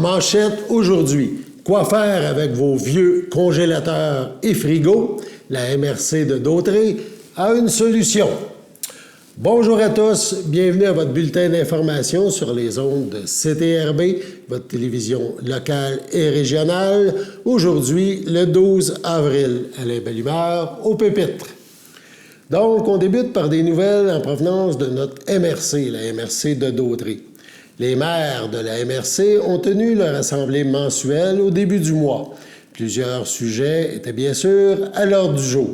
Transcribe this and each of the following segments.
manchette aujourd'hui. Quoi faire avec vos vieux congélateurs et frigos? La MRC de Dautré a une solution. Bonjour à tous, bienvenue à votre bulletin d'information sur les ondes de CTRB, votre télévision locale et régionale. Aujourd'hui, le 12 avril, Alain Belle-Humeur, au pupitre. Donc, on débute par des nouvelles en provenance de notre MRC, la MRC de Dautré. Les maires de la MRC ont tenu leur assemblée mensuelle au début du mois. Plusieurs sujets étaient bien sûr à l'ordre du jour.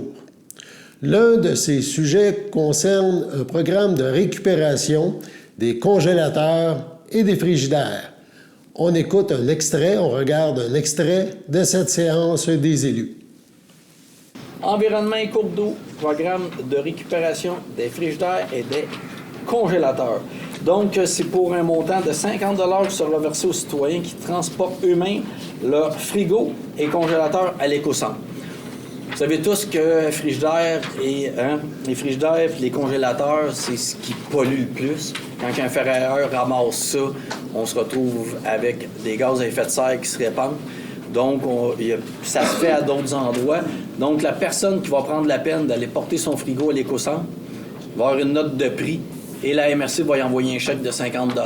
L'un de ces sujets concerne un programme de récupération des congélateurs et des frigidaires. On écoute un extrait, on regarde un extrait de cette séance des élus. Environnement et cours d'eau, programme de récupération des frigidaires et des congélateurs. Donc, c'est pour un montant de 50 $ qui sera versé aux citoyens qui transportent eux-mêmes leurs frigos et congélateurs à l'éco-centre. Vous savez tous que frigidaire les frigidaires et les congélateurs, c'est ce qui pollue le plus. Quand un ferrailleur ramasse ça, on se retrouve avec des gaz à effet de serre qui se répandent. Donc, ça se fait à d'autres endroits. Donc, la personne qui va prendre la peine d'aller porter son frigo à l'éco-centre va avoir une note de prix et la MRC va y envoyer un chèque de 50 $.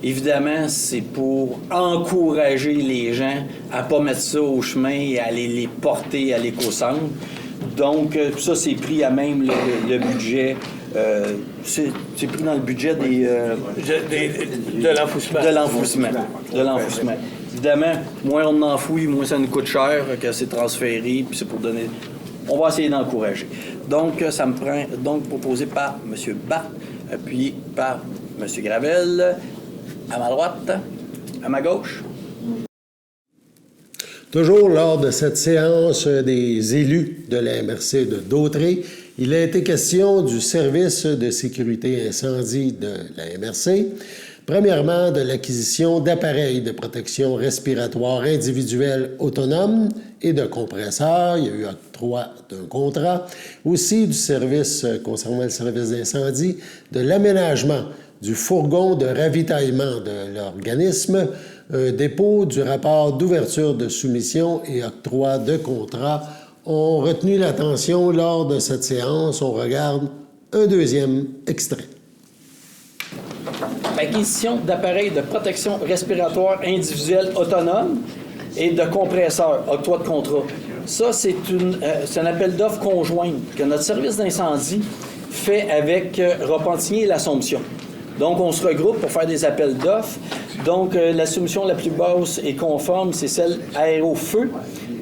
Évidemment, c'est pour encourager les gens à ne pas mettre ça au chemin et à aller les porter à l'éco-centre. Donc, ça, c'est pris à même le budget. C'est pris dans le budget de l'enfouissement. Évidemment, moins on enfouit, moins ça nous coûte cher, que c'est transféré, puis c'est pour donner... On va essayer d'encourager. Donc, ça me prend... Donc, proposé par M. Barthes, puis par M. Gravel, à ma droite, à ma gauche. Toujours lors de cette séance des élus de la MRC de Dautré, il a été question du service de sécurité incendie de la MRC. Premièrement, de l'acquisition d'appareils de protection respiratoire individuelle autonome et de compresseurs. Il y a eu octroi d'un contrat. Aussi du service, concernant le service d'incendie, de l'aménagement du fourgon de ravitaillement de l'organisme, un dépôt du rapport d'ouverture de soumission et octroi de contrat ont retenu l'attention lors de cette séance. On regarde un deuxième extrait. Acquisition d'appareils de protection respiratoire individuelle autonome et de compresseurs, octroi de contrat. Ça, c'est un appel d'offres conjoint que notre service d'incendie fait avec Repentigny et l'Assomption. Donc, on se regroupe pour faire des appels d'offres. Donc, la soumission la plus basse et conforme, c'est celle Aérofeu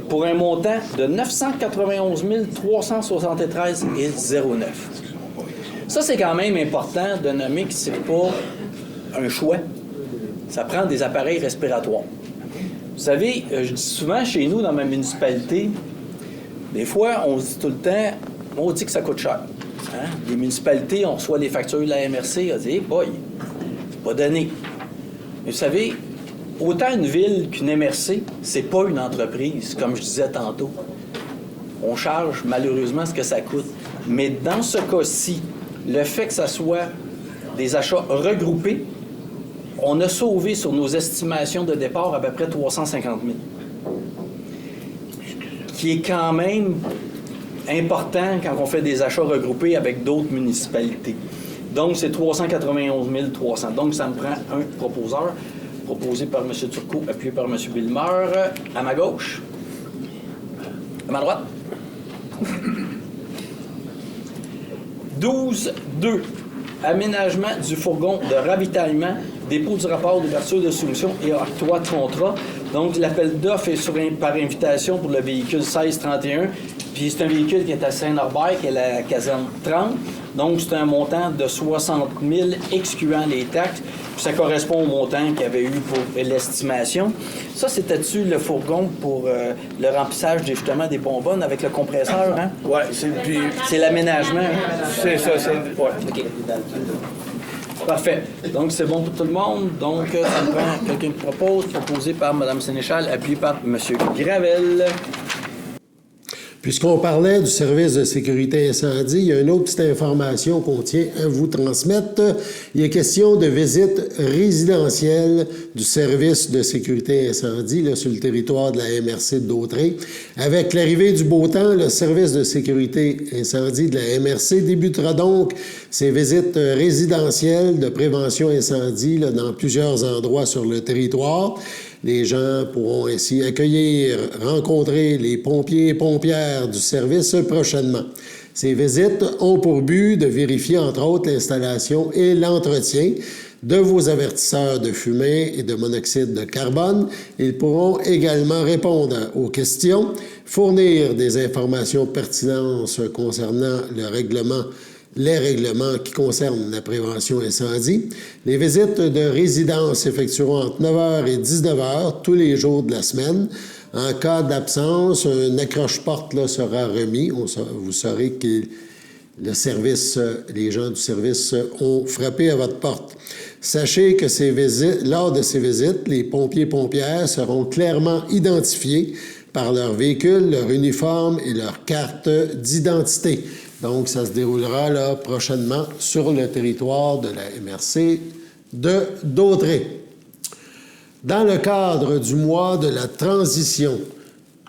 pour un montant de 991 373,09 $. Ça, c'est quand même important de nommer que c'est pas un choix. Ça prend des appareils respiratoires. Vous savez, je dis souvent chez nous, dans ma municipalité, des fois, on se dit tout le temps, on dit que ça coûte cher. Hein? Les municipalités, on reçoit les factures de la MRC, on dit, hey boy, c'est pas donné. Mais vous savez, autant une ville qu'une MRC, c'est pas une entreprise, comme je disais tantôt. On charge malheureusement ce que ça coûte. Mais dans ce cas-ci, le fait que ça soit des achats regroupés, on a sauvé sur nos estimations de départ à peu près 350 000. Qui est quand même important quand on fait des achats regroupés avec d'autres municipalités. Donc, c'est 391 300. Donc, ça me prend un proposeur, proposé par M. Turcot, appuyé par M. Villemeur, à ma gauche. À ma droite. 12-2. Aménagement du fourgon de ravitaillement, dépôt du rapport d'ouverture de soumission et octroi de contrat. Donc, l'appel d'offres est par invitation pour le véhicule 1631. Puis, c'est un véhicule qui est à Saint-Norbert, qui est la caserne 30. Donc, c'est un montant de 60 000 excluant les taxes. Puis, ça correspond au montant qu'il y avait eu pour l'estimation. Ça, c'était-tu le fourgon pour le remplissage justement des bonbonnes avec le compresseur, hein? Oui, c'est l'aménagement. Hein? C'est ça, c'est... Ouais. OK. Parfait. Donc, c'est bon pour tout le monde. Donc, ça me prend quelqu'un qui propose, proposé par Mme Sénéchal, appuyé par M. Gravel. Puisqu'on parlait du service de sécurité incendie, il y a une autre petite information qu'on tient à vous transmettre. Il est question de visite résidentielle du service de sécurité incendie là, sur le territoire de la MRC de Dautrey. Avec l'arrivée du beau temps, le service de sécurité incendie de la MRC débutera donc ses visites résidentielles de prévention incendie là, dans plusieurs endroits sur le territoire. Les gens pourront ainsi accueillir, rencontrer les pompiers et pompières du service prochainement. Ces visites ont pour but de vérifier, entre autres, l'installation et l'entretien de vos avertisseurs de fumée et de monoxyde de carbone. Ils pourront également répondre aux questions, fournir des informations pertinentes concernant les règlements qui concernent la prévention incendie. Les visites de résidence s'effectueront entre 9h et 19h tous les jours de la semaine. En cas d'absence, un accroche-porte là, sera remis. Vous saurez que les gens du service ont frappé à votre porte. Sachez que lors de ces visites, les pompiers et pompières seront clairement identifiés par leur véhicule, leur uniforme et leur carte d'identité. Donc, ça se déroulera là, prochainement sur le territoire de la MRC de Dautrey. Dans le cadre du mois de la transition,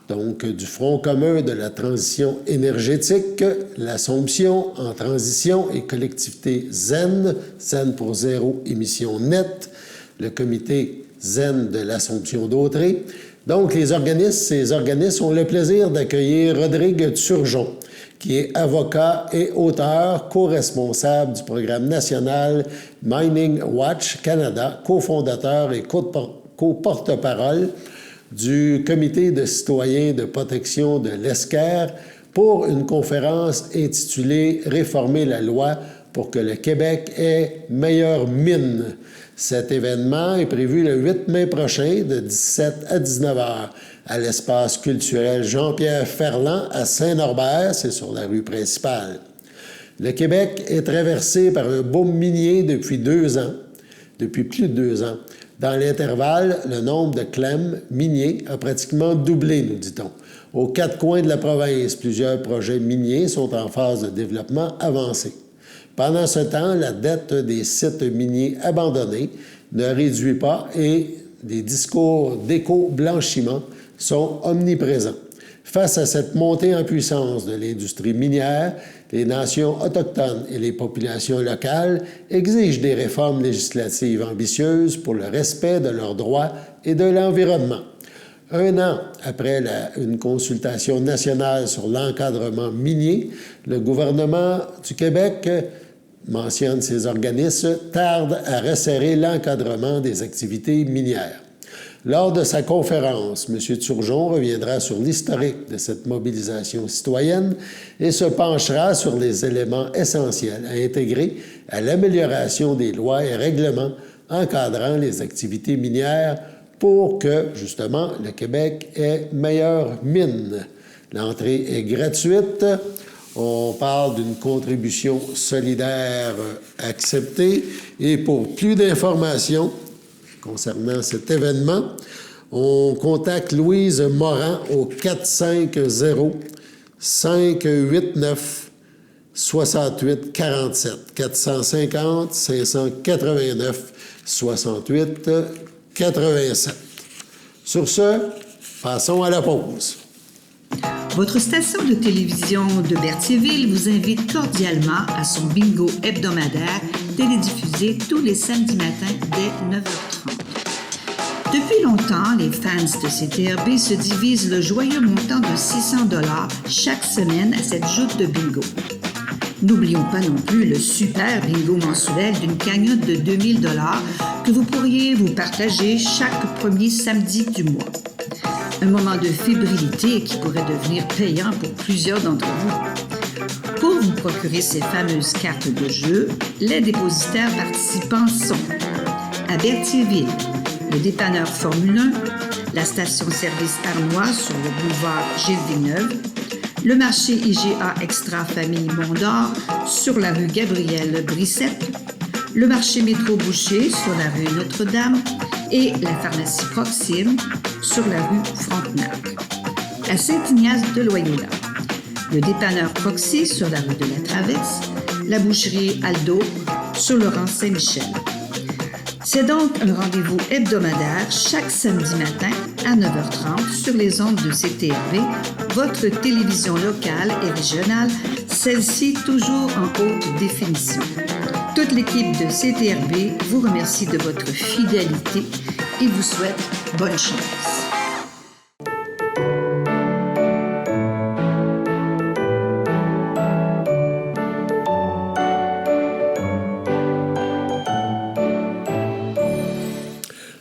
donc du Front commun de la transition énergétique, l'Assomption en transition et collectivité ZEN, ZEN pour zéro émission nette, le comité ZEN de l'Assomption Dautrey. Donc, ces organismes ont le plaisir d'accueillir Rodrigue Turgeon, qui est avocat et auteur, co-responsable du programme national Mining Watch Canada, cofondateur et co-porte-parole du Comité de citoyens de protection de l'ESCAR pour une conférence intitulée « Réformer la loi pour que le Québec ait meilleure mine ». Cet événement est prévu le 8 mai prochain de 17 à 19h à l'espace culturel Jean-Pierre Ferland à Saint-Norbert, c'est sur la rue principale. Le Québec est traversé par un boom minier depuis plus de 2 ans. Dans l'intervalle, le nombre de claims miniers a pratiquement doublé, nous dit-on. Aux 4 coins de la province, plusieurs projets miniers sont en phase de développement avancé. Pendant ce temps, la dette des sites miniers abandonnés ne réduit pas et des discours d'éco-blanchiment sont omniprésents. Face à cette montée en puissance de l'industrie minière, les nations autochtones et les populations locales exigent des réformes législatives ambitieuses pour le respect de leurs droits et de l'environnement. 1 an après une consultation nationale sur l'encadrement minier, le gouvernement du Québec mentionne ces organismes, tarde à resserrer l'encadrement des activités minières. Lors de sa conférence, M. Turgeon reviendra sur l'historique de cette mobilisation citoyenne et se penchera sur les éléments essentiels à intégrer à l'amélioration des lois et règlements encadrant les activités minières pour que, justement, le Québec ait meilleure mine. L'entrée est gratuite. On parle d'une contribution solidaire acceptée. Et pour plus d'informations concernant cet événement, on contacte Louise Morin au 450-589-6847. 450-589-6847. Sur ce, passons à la pause. Votre station de télévision de Berthierville vous invite cordialement à son bingo hebdomadaire télédiffusé tous les samedis matins dès 9h30. Depuis longtemps, les fans de CTRB se divisent le joyeux montant de 600 $ chaque semaine à cette joute de bingo. N'oublions pas non plus le super bingo mensuel d'une cagnotte de 2000 $ que vous pourriez vous partager chaque premier samedi du mois. Un moment de fébrilité qui pourrait devenir payant pour plusieurs d'entre vous. Pour vous procurer ces fameuses cartes de jeu, les dépositaires participants sont à Berthierville, le dépanneur Formule 1, la station-service Armois sur le boulevard Gilles Villeneuve, le marché IGA Extra Famille Mont-d'Or sur la rue Gabrielle Brissette, le marché Métro Boucher sur la rue Notre-Dame et la pharmacie Proxime sur la rue Frontenac. À Saint-Ignace de Loyola, le dépanneur Proxy sur la rue de la Traverse, la boucherie Aldo sur le rang Saint-Michel. C'est donc un rendez-vous hebdomadaire chaque samedi matin à 9h30 sur les ondes de CTRV, votre télévision locale et régionale, celle-ci toujours en haute définition. Toute l'équipe de CTRV vous remercie de votre fidélité et vous souhaite bonne chance.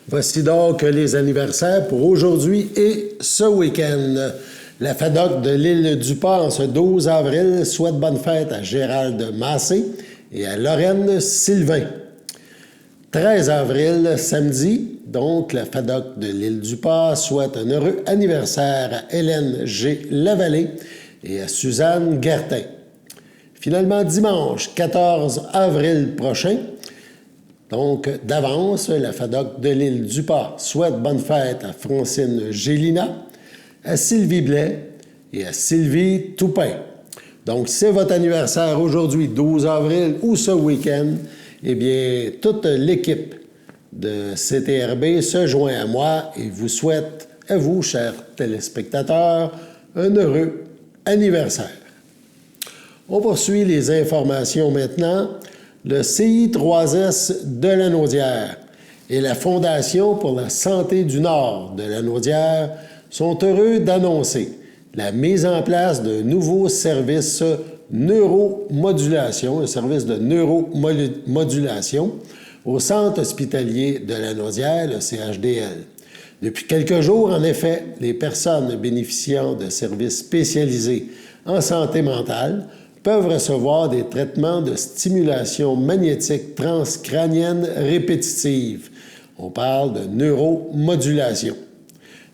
Voici donc les anniversaires pour aujourd'hui et ce week-end. La FADOC de l'île du Port, en ce 12 avril, souhaite bonne fête à Gérald Massé et à Lorraine Sylvain. 13 avril, samedi, donc la FADOC de l'île du Port souhaite un heureux anniversaire à Hélène G. Lavallée et à Suzanne Gertin. Finalement, dimanche 14 avril prochain, donc d'avance, la FADOC de l'île du Port souhaite bonne fête à Francine Gélina, à Sylvie Blais et à Sylvie Toupin. Donc, c'est votre anniversaire aujourd'hui, 12 avril, ou ce week-end, eh bien, toute l'équipe de CTRB se joint à moi et vous souhaite, à vous, chers téléspectateurs, un heureux anniversaire. On poursuit les informations maintenant. Le CI3S de Lanaudière et la Fondation pour la santé du Nord de Lanaudière sont heureux d'annoncer la mise en place d'un nouveau service neuromodulation, un service de neuromodulation au centre hospitalier de Lanaudière, le CHDL. Depuis quelques jours, en effet, les personnes bénéficiant de services spécialisés en santé mentale peuvent recevoir des traitements de stimulation magnétique transcrânienne répétitive. On parle de neuromodulation.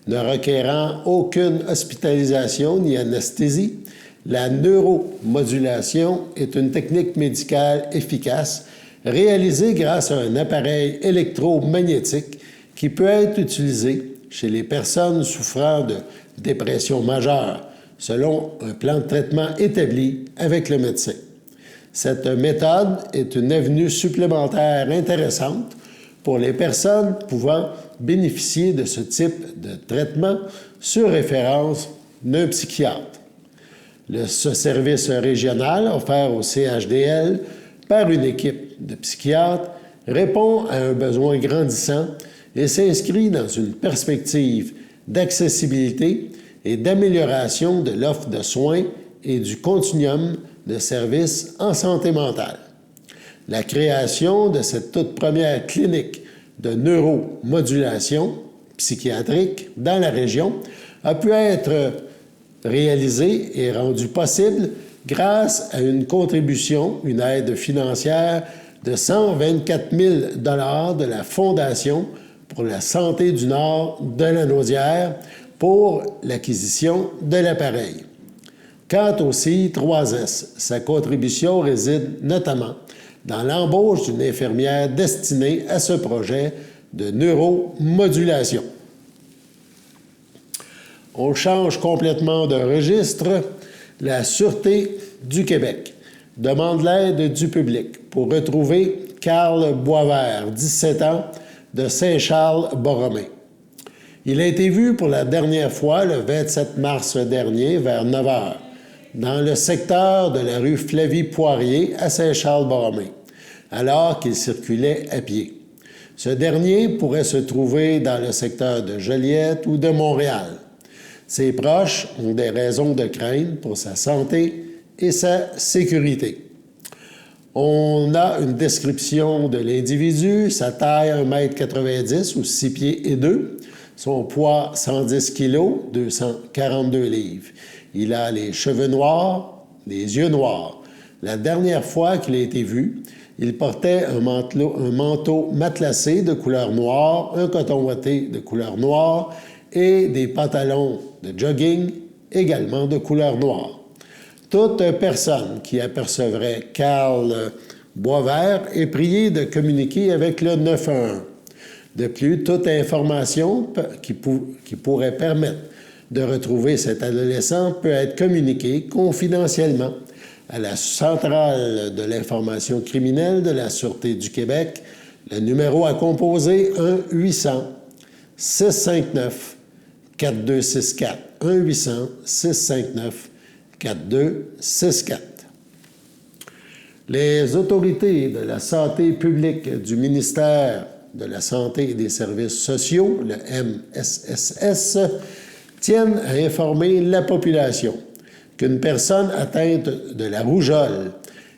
Ne requérant aucune hospitalisation ni anesthésie, la neuromodulation est une technique médicale efficace réalisée grâce à un appareil électromagnétique qui peut être utilisé chez les personnes souffrant de dépression majeure, selon un plan de traitement établi avec le médecin. Cette méthode est une avenue supplémentaire intéressante pour les personnes pouvant bénéficier de ce type de traitement sur référence d'un psychiatre. Ce service régional offert au CHDL par une équipe de psychiatres répond à un besoin grandissant et s'inscrit dans une perspective d'accessibilité et d'amélioration de l'offre de soins et du continuum de services en santé mentale. La création de cette toute première clinique de neuromodulation psychiatrique dans la région a pu être réalisée et rendue possible grâce à une contribution, une aide financière de 124 000 $ de la Fondation pour la santé du Nord de Lanaudière pour l'acquisition de l'appareil. Quant au CI3S, sa contribution réside notamment dans l'embauche d'une infirmière destinée à ce projet de neuromodulation. On change complètement de registre. La Sûreté du Québec demande l'aide du public pour retrouver Carl Boisvert, 17 ans, de Saint-Charles-Borromée. Il a été vu pour la dernière fois le 27 mars dernier vers 9 h dans le secteur de la rue Flavie-Poirier à Saint-Charles-Borromée, alors qu'il circulait à pied. Ce dernier pourrait se trouver dans le secteur de Joliette ou de Montréal. Ses proches ont des raisons de crainte pour sa santé et sa sécurité. On a une description de l'individu, sa taille 1,90 m ou 6 pieds et 2, son poids 110 kg, 242 livres. Il a les cheveux noirs, les yeux noirs. La dernière fois qu'il a été vu, il portait un manteau matelassé de couleur noire, un coton ouaté de couleur noire et des pantalons de jogging également de couleur noire. Toute personne qui apercevrait Carl Boisvert est priée de communiquer avec le 911. De plus, toute information qui pourrait permettre de retrouver cet adolescent peut être communiqué confidentiellement à la Centrale de l'information criminelle de la Sûreté du Québec. Le numéro à composer, 1-800-659-4264. 1-800-659-4264. Les autorités de la santé publique du ministère de la Santé et des Services sociaux, le MSSS, tiennent à informer la population qu'une personne atteinte de la rougeole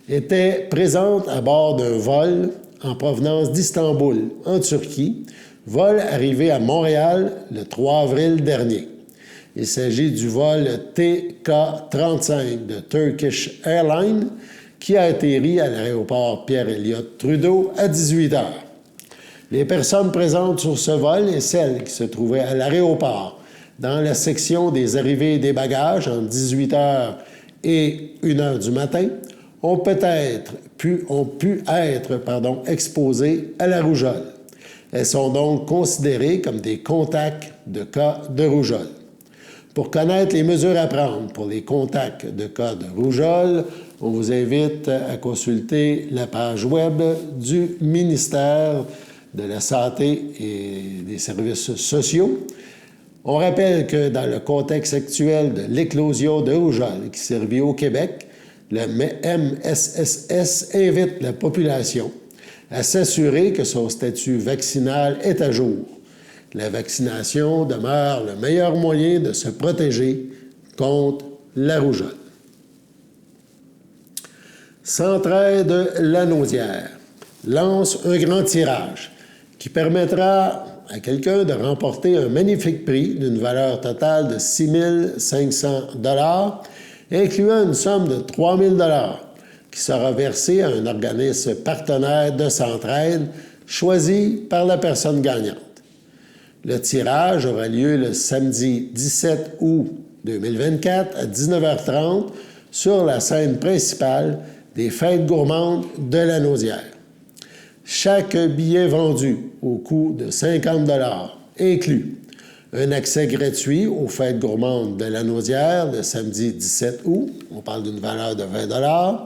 était présente à bord d'un vol en provenance d'Istanbul, en Turquie, vol arrivé à Montréal le 3 avril dernier. Il s'agit du vol TK-35 de Turkish Airlines qui a atterri à l'aéroport Pierre-Elliott Trudeau à 18 h. Les personnes présentes sur ce vol et celles qui se trouvaient à l'aéroport dans la section des arrivées et des bagages entre 18 h et 1 h du matin ont pu être exposées à la rougeole. Elles sont donc considérées comme des contacts de cas de rougeole. Pour connaître les mesures à prendre pour les contacts de cas de rougeole, on vous invite à consulter la page web du ministère de la Santé et des Services sociaux. On rappelle que dans le contexte actuel de l'éclosion de rougeole qui sévit au Québec, le MSSS invite la population à s'assurer que son statut vaccinal est à jour. La vaccination demeure le meilleur moyen de se protéger contre la rougeole. Centraide-Lanaudière lance un grand tirage qui permettra à quelqu'un de remporter un magnifique prix d'une valeur totale de 6 500 $, incluant une somme de 3 000 $ qui sera versée à un organisme partenaire de Centraide choisi par la personne gagnante. Le tirage aura lieu le samedi 17 août 2024 à 19h30 sur la scène principale des Fêtes gourmandes de Lanaudière. Chaque billet vendu au coût de 50 $ inclut un accès gratuit aux Fêtes gourmandes de Lanaudière le samedi 17 août, on parle d'une valeur de 20 $,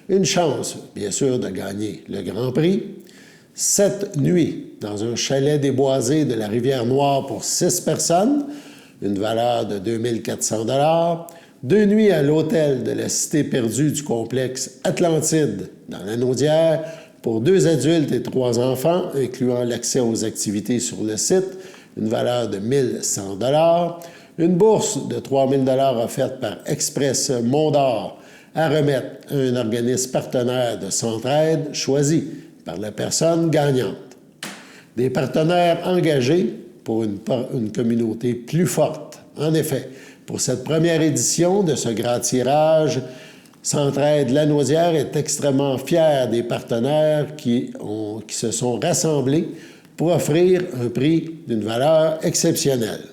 une chance, bien sûr, de gagner le Grand Prix, 7 nuits dans un chalet déboisé de la Rivière-Noire pour 6 personnes, une valeur de 2 400 $, 2 nuits à l'hôtel de la Cité perdue du complexe Atlantide dans Lanaudière pour 2 adultes et 3 enfants, incluant l'accès aux activités sur le site, une valeur de 1 100 $, une bourse de 3 000 $ offerte par Express Mont-d'Or à remettre à un organisme partenaire de Centraide choisi par la personne gagnante. Des partenaires engagés pour une communauté plus forte. En effet, pour cette première édition de ce grand tirage, Centraide-Lanaudière est extrêmement fière des partenaires qui se sont rassemblés pour offrir un prix d'une valeur exceptionnelle.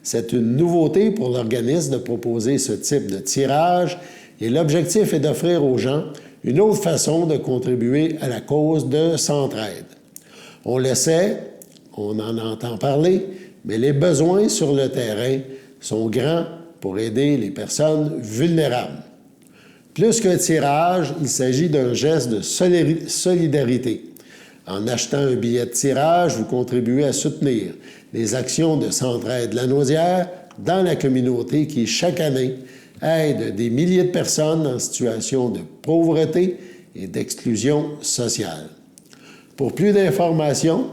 C'est une nouveauté pour l'organisme de proposer ce type de tirage et l'objectif est d'offrir aux gens une autre façon de contribuer à la cause de Centraide. On le sait, on en entend parler, mais les besoins sur le terrain sont grands pour aider les personnes vulnérables. Plus qu'un tirage, il s'agit d'un geste de solidarité. En achetant un billet de tirage, vous contribuez à soutenir les actions de Centraide-Lanaudière dans la communauté qui, chaque année, aide des milliers de personnes en situation de pauvreté et d'exclusion sociale. Pour plus d'informations,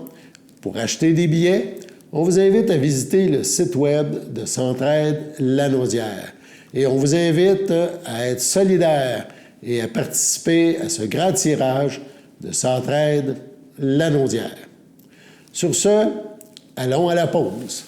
pour acheter des billets, on vous invite à visiter le site web de Centraide-Lanaudière. Et on vous invite à être solidaire et à participer à ce grand tirage de Centraide-Lanaudière. Sur ce, allons à la pause.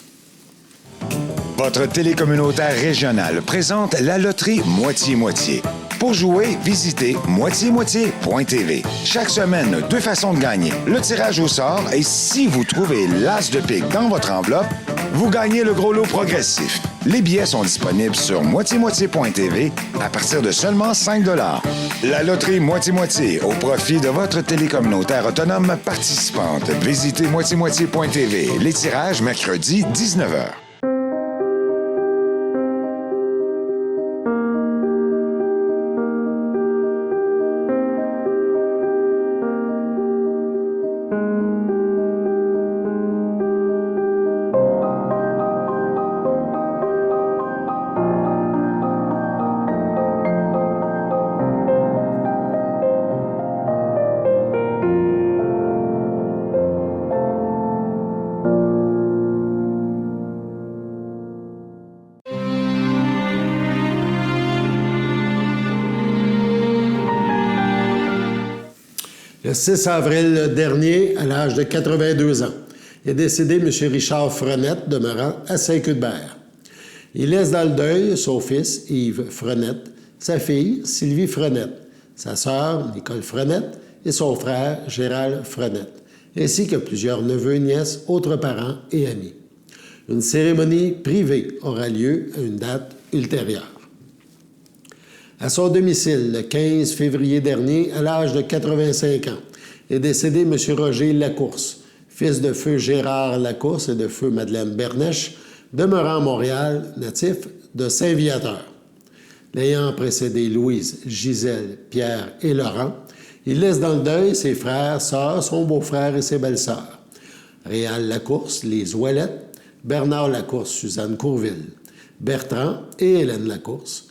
Votre télécommunautaire régionale présente la loterie Moitié-Moitié. Pour jouer, visitez moitié-moitié.tv. Chaque semaine, 2 façons de gagner. Le tirage au sort et si vous trouvez l'as de pique dans votre enveloppe, vous gagnez le gros lot progressif. Les billets sont disponibles sur moitié-moitié.tv à partir de seulement 5 $. La loterie Moitié-Moitié au profit de votre télécommunautaire autonome participante. Visitez moitié-moitié.tv. Les tirages mercredi 19h. Le 6 avril dernier, à l'âge de 82 ans, est décédé M. Richard Frenette, demeurant à Saint-Cuthbert. Il laisse dans le deuil son fils, Yves Frenette, sa fille, Sylvie Frenette, sa sœur, Nicole Frenette, et son frère, Gérald Frenette, ainsi que plusieurs neveux, nièces, autres parents et amis. Une cérémonie privée aura lieu à une date ultérieure. À son domicile, le 15 février dernier, à l'âge de 85 ans, est décédé M. Roger Lacourse, fils de feu Gérard Lacourse et de feu Madeleine Bernèche, demeurant à Montréal, natif de Saint-Viateur. L'ayant précédé Louise, Gisèle, Pierre et Laurent, il laisse dans le deuil ses frères, sœurs, son beau-frère et ses belles-sœurs. Réal Lacourse, Lise Ouellette, Bernard Lacourse, Suzanne Courville, Bertrand et Hélène Lacourse,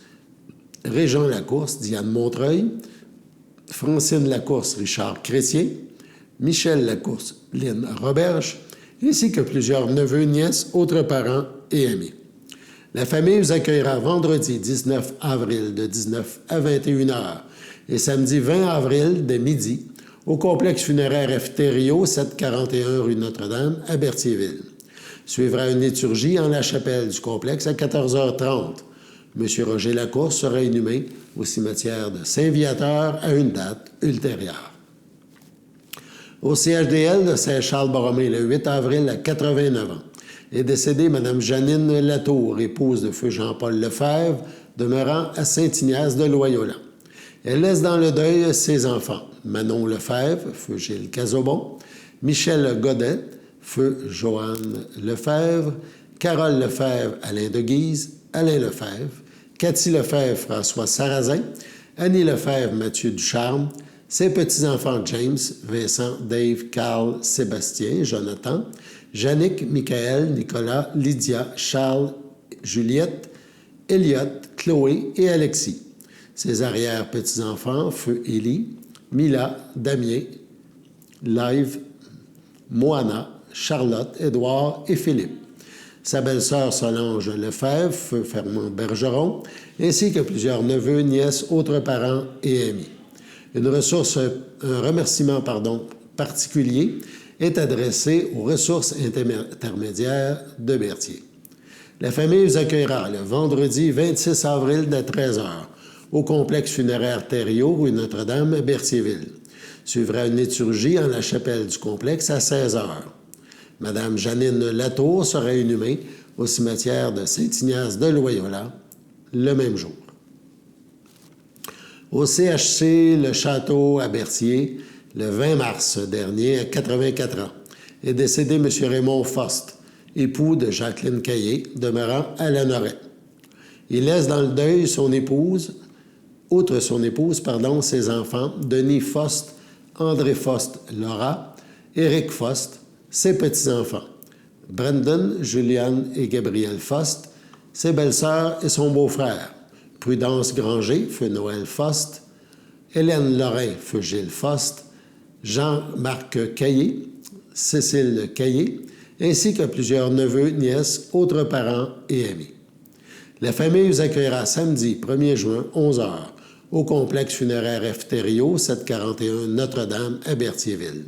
Régent Lacourse, Diane Montreuil, Francine Lacourse, Richard Crécier, Michel Lacourse, Lynne Roberge, ainsi que plusieurs neveux, nièces, autres parents et amis. La famille vous accueillera vendredi 19 avril de 19 à 21 h et samedi 20 avril de midi au complexe funéraire Efterio, 741 rue Notre-Dame à Berthierville. Suivra une liturgie en la chapelle du complexe à 14h30. M. Roger Lacourse sera inhumé au cimetière de Saint-Viateur à une date ultérieure. Au CHDL de Saint-Charles-Borromée, le 8 avril à 89 ans, est décédée Mme Janine Latour, épouse de feu Jean-Paul Lefebvre, demeurant à Saint-Ignace de Loyola. Elle laisse dans le deuil ses enfants, Manon Lefebvre, feu Gilles Cazobon, Michel Godet, feu Joanne Lefebvre, Carole Lefebvre, Alain de Guise, Alain Lefebvre, Cathy Lefebvre, François Sarrazin, Annie Lefebvre, Mathieu Ducharme, ses petits-enfants James, Vincent, Dave, Carl, Sébastien, Jonathan, Jannick, Michael, Nicolas, Lydia, Charles, Juliette, Elliot, Chloé et Alexis. Ses arrière-petits-enfants, feu Élie, Mila, Damien, Live, Moana, Charlotte, Édouard et Philippe. Sa belle-sœur Solange Lefebvre, feu Fernand Bergeron, ainsi que plusieurs neveux, nièces, autres parents et amis. Un remerciement particulier est adressé aux ressources intermédiaires de Berthier. La famille vous accueillera le vendredi 26 avril dès 13 h au complexe funéraire Thériault, rue Notre-Dame à Berthierville. Suivra une liturgie en la chapelle du complexe à 16 h. Madame Janine Latour sera inhumée au cimetière de Saint-Ignace de Loyola le même jour. Au CHC Le Château à Berthier, le 20 mars dernier, à 84 ans, est décédé M. Raymond Faust, époux de Jacqueline Caillé, demeurant à Lanoret. Il laisse dans le deuil son épouse, ses enfants, Denis Faust, André Faust, Laura, Éric Faust, ses petits-enfants, Brendan, Juliane et Gabriel Faust, ses belles-sœurs et son beau-frère, Prudence Granger, feu Noël Faust, Hélène Lorrain, feu Gilles Faust, Jean-Marc Caillé, Cécile Caillé, ainsi que plusieurs neveux, nièces, autres parents et amis. La famille vous accueillera samedi 1er juin, 11 h, au complexe funéraire Efterio, 741 Notre-Dame à Berthierville.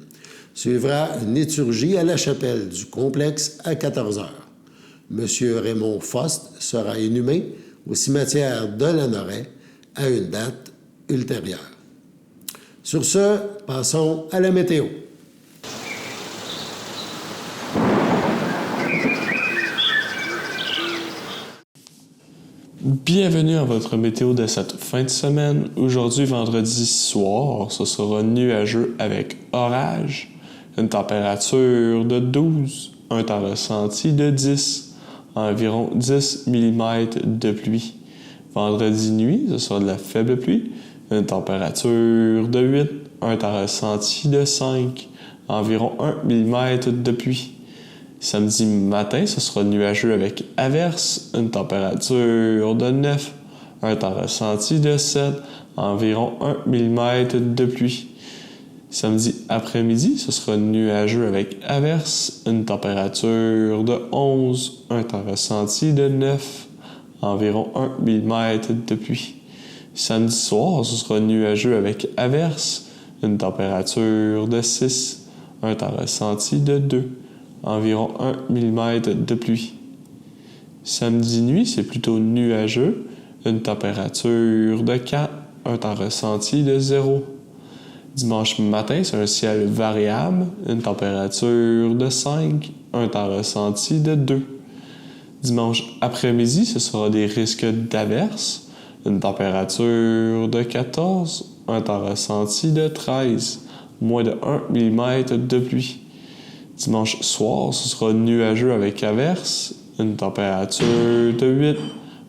Suivra une liturgie à la chapelle du complexe à 14 h. M. Raymond Faust sera inhumé au cimetière de Lanoret à une date ultérieure. Sur ce, passons à la météo. Bienvenue à votre météo de cette fin de semaine. Aujourd'hui, vendredi soir, ce sera nuageux avec orage, une température de 12, un temps ressenti de 10, environ 10 mm de pluie. Vendredi nuit, ce sera de la faible pluie, une température de 8, un temps ressenti de 5, environ 1 mm de pluie. Samedi matin, ce sera nuageux avec averse, une température de 9, un temps ressenti de 7, environ 1 mm de pluie. Samedi après-midi, ce sera nuageux avec averse, une température de 11, un temps ressenti de 9, environ 1 mm de pluie. Samedi soir, ce sera nuageux avec averse, une température de 6, un temps ressenti de 2, environ 1 mm de pluie. Samedi nuit, c'est plutôt nuageux, une température de 4, un temps ressenti de 0. Dimanche matin, c'est un ciel variable, une température de 5, un temps ressenti de 2. Dimanche après-midi, ce sera des risques d'averses, une température de 14, un temps ressenti de 13, moins de 1 mm de pluie. Dimanche soir, ce sera nuageux avec averses, une température de 8,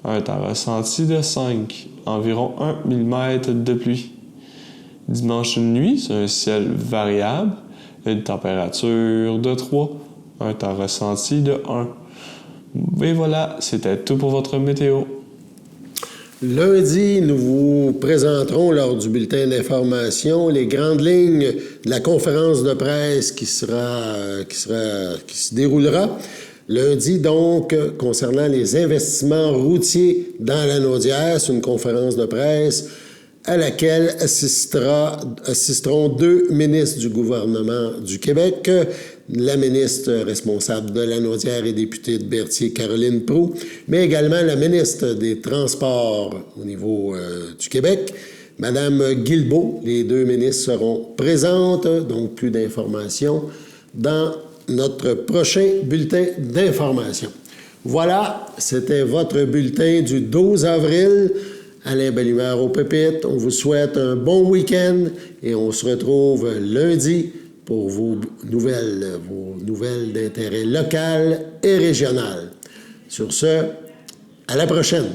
un temps ressenti de 5, environ 1 mm de pluie. Dimanche nuit, c'est un ciel variable, une température de 3, un temps ressenti de 1. Et voilà, c'était tout pour votre météo. Lundi, nous vous présenterons lors du bulletin d'information les grandes lignes de la conférence de presse qui se déroulera lundi, donc, concernant les investissements routiers dans la Naudière. C'est une conférence de presse à laquelle assisteront 2 ministres du gouvernement du Québec, la ministre responsable de la Naudière et députée de Berthier, Caroline Proulx, mais également la ministre des Transports au niveau du Québec, Mme Guilbeault. Les 2 ministres seront présentes, donc plus d'informations dans notre prochain bulletin d'information. Voilà, c'était votre bulletin du 12 avril. Alain Belle-Humeur aux pépites. On vous souhaite un bon week-end et on se retrouve lundi pour vos nouvelles d'intérêt local et régional. Sur ce, à la prochaine.